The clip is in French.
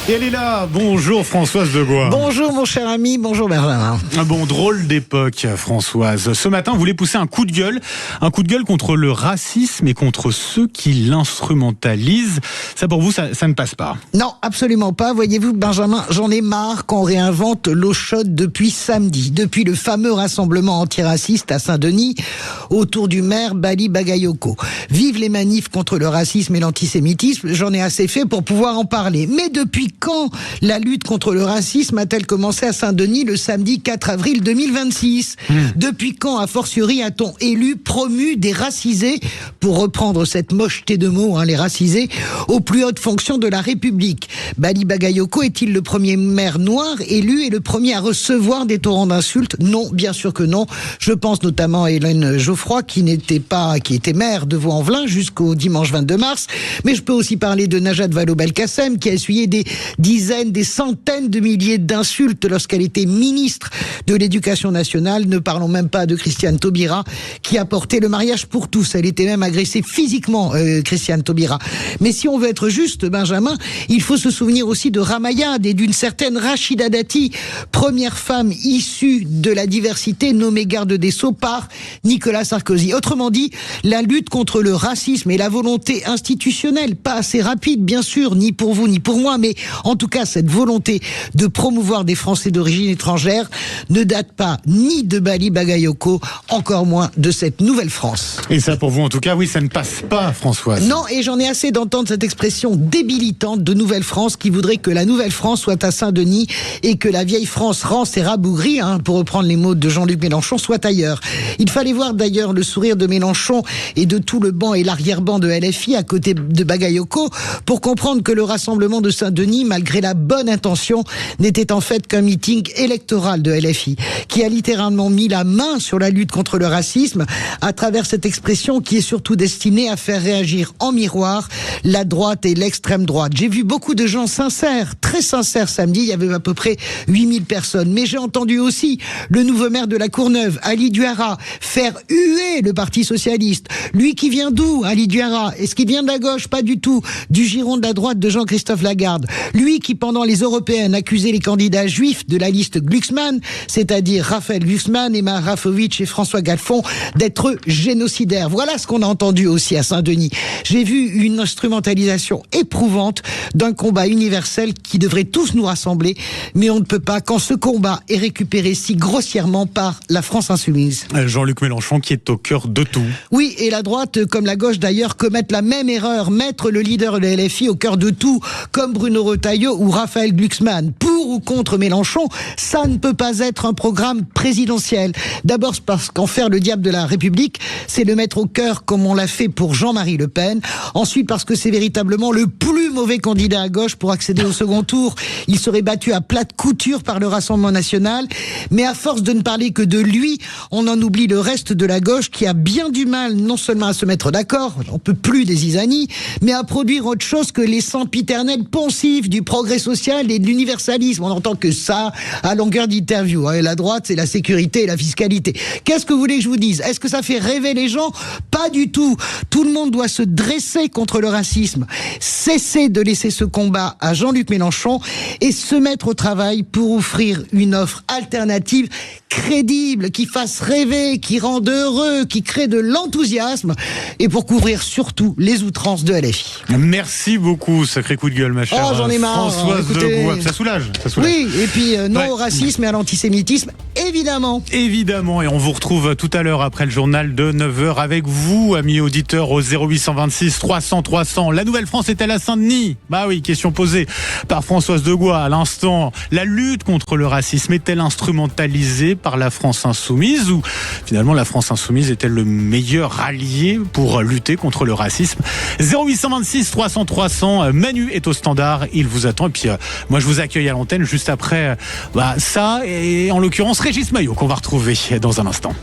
Et elle est là. Bonjour Françoise Degois. Bonjour mon cher ami, bonjour Benjamin. Bon, drôle d'époque Françoise. Ce matin, vous voulez pousser un coup de gueule contre le racisme et contre ceux qui l'instrumentalisent. Ça pour vous, ça ne passe pas? Non, absolument pas. Voyez-vous Benjamin, j'en ai marre qu'on réinvente l'eau chaude depuis samedi, depuis le fameux rassemblement antiraciste à Saint-Denis autour du maire Bali Bagayoko. Vive les manifs contre le racisme et l'antisémitisme, j'en ai assez fait pour pouvoir en parler. Mais depuis quand la lutte contre le racisme a-t-elle commencé à Saint-Denis le samedi 4 avril 2026 ? Depuis quand, a fortiori, a-t-on élu, promu des racisés, pour reprendre cette mocheté de mots, les racisés, aux plus hautes fonctions de la République ? Bali Bagayoko est-il le premier maire noir élu et le premier à recevoir des torrents d'insultes ? Non, bien sûr que non. Je pense notamment à Hélène Geoffroy, qui était maire de Vaux-en-Velin jusqu'au dimanche 22 mars. Mais je peux aussi parler de Najat Vallaud-Belkacem, qui a essuyé des dizaines, des centaines de milliers d'insultes lorsqu'elle était ministre de l'Éducation nationale. Ne parlons même pas de Christiane Taubira, qui a porté le mariage pour tous. Elle était même agressée physiquement, Christiane Taubira. Mais si on veut être juste, Benjamin, il faut se souvenir aussi de Ramayad et d'une certaine Rachida Dati, première femme issue de la diversité nommée garde des Sceaux par Nicolas Sarkozy. Autrement dit, la lutte contre le racisme et la volonté institutionnelle, pas assez rapide bien sûr, ni pour vous ni pour moi, mais en tout cas cette volonté de promouvoir des Français d'origine étrangère ne date pas ni de Bali Bagayoko, encore moins de cette nouvelle France. Et ça pour vous en tout cas, oui, ça ne passe pas Françoise. Non, et j'en ai assez d'entendre cette expression débilitante de Nouvelle France qui voudrait que la Nouvelle France soit à Saint-Denis et que la vieille France rance et rabougrie, pour reprendre les mots de Jean-Luc Mélenchon, soit ailleurs. Il fallait voir d'ailleurs le sourire de Mélenchon et de tout le banc et l'arrière-banc de LFI à côté de Bagayoko pour comprendre que le rassemblement de Saint-Denis, malgré la bonne intention, n'était en fait qu'un meeting électoral de LFI, qui a littéralement mis la main sur la lutte contre le racisme à travers cette expression qui est surtout destinée à faire réagir en miroir la droite et l'extrême droite. J'ai vu beaucoup de gens sincères, très sincères samedi, il y avait à peu près 8000 personnes, mais j'ai entendu aussi le nouveau maire de la Courneuve, Ali Duhara, faire huer le Parti Socialiste. Lui qui vient d'où, Ali Duhara? Est-ce qu'il vient de la gauche? Pas du tout. Du giron de la droite de Jean-Christophe Lagarde. Lui qui, pendant les européennes, accusait les candidats juifs de la liste Glucksmann, c'est-à-dire Raphaël Glucksmann, Emma Rafovitch et François Galfond, d'être génocidaires. Voilà ce qu'on a entendu aussi à Saint-Denis. J'ai vu une instrumentalisation éprouvante d'un combat universel qui devrait tous nous rassembler, mais on ne peut pas quand ce combat est récupéré si grossièrement par la France insoumise. Jean-Luc Mélenchon qui est au cœur de tout. Oui, et la droite, comme la gauche d'ailleurs, commettent la même erreur, mettre le leader de LFI au cœur de tout, comme Bruno Retailleau ou Raphaël Glucksmann. Pour ou contre Mélenchon, ça ne peut pas être un programme présidentiel. D'abord parce qu'en faire le diable de la République, c'est le mettre au cœur comme on l'a fait pour Jean-Marie Le Pen. Ensuite parce que c'est véritablement le plus mauvais candidat à gauche pour accéder au second tour. Il serait battu à plate couture par le Rassemblement national. Mais à force de ne parler que de lui, on en oublie le reste de la gauche qui a bien du mal non seulement à se mettre d'accord, on peut plus des Isani, mais à produire autre chose que les sempiternels poncifs du progrès social et de l'universalisme. On n'entend que ça à longueur d'interview. Et la droite, c'est la sécurité et la fiscalité. Qu'est-ce que vous voulez que je vous dise? Est-ce que ça fait rêver les gens? Pas du tout. Tout le monde doit se dresser contre le racisme. Cesser de laisser ce combat à Jean-Luc Mélenchon et se mettre au travail pour offrir une offre alternative crédible, qui fasse rêver, qui rende heureux, qui crée de l'enthousiasme et pour couvrir surtout les outrances de LFI. Merci beaucoup, sacré coup de gueule ma chère j'en ai marre, Françoise Degois. Ça soulage. Oui, et puis non au racisme et à l'antisémitisme, évidemment. Évidemment, et on vous retrouve tout à l'heure après le journal de 9h avec vous, amis auditeurs, au 0826 300 300. La Nouvelle-France est-elle à Saint-Denis? Bah oui, question posée par Françoise Degois à l'instant. La lutte contre le racisme est-elle instrumentalisée par la France insoumise ou finalement la France insoumise est-elle le meilleur allié pour lutter contre le racisme? 0826 300 300, Manu est au standard, il vous attend et puis moi je vous accueille à l'antenne juste après ça et en l'occurrence Régis Maillot qu'on va retrouver dans un instant.